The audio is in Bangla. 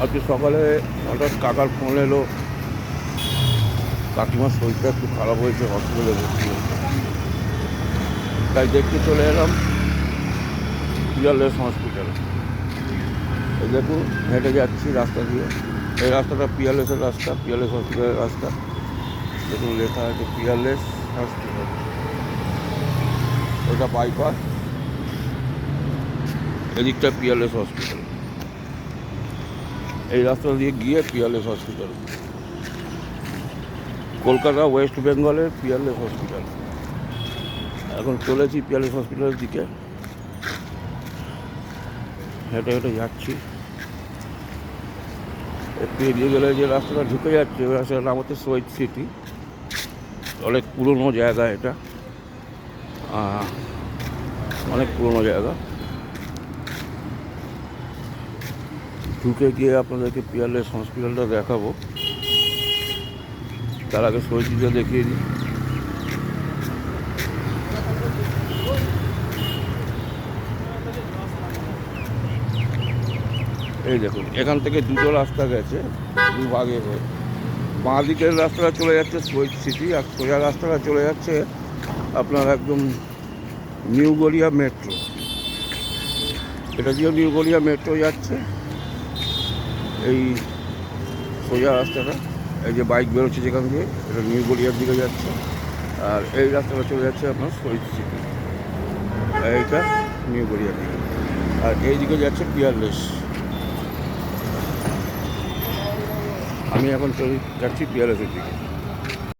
আজকে সকালে হঠাৎ কাকার ফোন এলো, কাকিমার শরীরটা একটু খারাপ হয়েছে, হসপিটালে ভর্তি হয়েছে। তাই দেখতে চলে এলাম পিয়ারলেস হসপিটাল। এই দেখুন হেঁটে যাচ্ছি রাস্তা দিয়ে, এই রাস্তাটা পিয়ারলেসের রাস্তা, পিয়ারলেস হসপিটালের রাস্তা। দেখুন লেখা আছে পিয়ারলেস হসপিটাল, ওটা বাইপাস, এদিকটা পিয়ারলেস হসপিটাল। এই রাস্তা দিয়ে গিয়ে পিয়ারলেস হসপিটাল, কলকাতা ওয়েস্ট বেঙ্গলের পিয়ারলেস হসপিটাল। এখন চলেছি পিয়ারলেস হসপিটালের দিকে, হেঁটে হেঁটে যাচ্ছি। একটু এগিয়ে গেলে যে রাস্তাটা ঢুকে যাচ্ছে, ওই রাস্তাটার নাম হচ্ছে শহীদ সিটি। অনেক পুরনো জায়গা এটা, অনেক পুরনো জায়গা। ঢুকে গিয়ে আপনাদেরকে পিয়ারলেস হসপিটালটা দেখাবো, তার আগে শহীদ সিটিটা দেখিয়ে দিই। এই দেখুন এখান থেকে দুটো রাস্তা গেছে, দুভাগে হয়ে। বাঁ দিকের রাস্তাটা চলে যাচ্ছে শহীদ সিটি, আর সোজা রাস্তাটা চলে যাচ্ছে আপনার একদম নিউ গড়িয়া মেট্রো। এটা দিয়েও নিউ গড়িয়া মেট্রো যাচ্ছে। এই সোজা রাস্তাটা, এই যে বাইক বেরোচ্ছে যেখান দিয়ে, এটা নিউ গড়িয়ার দিকে যাচ্ছে। আর এই রাস্তাটা চলে যাচ্ছে আপনার শহীদ সিটি, এইটা নিউ গড়িয়ার দিকে। আর এই দিকে যাচ্ছে পিয়ারলেস। আমি এখন যাচ্ছি পিয়ারলেসের দিকে।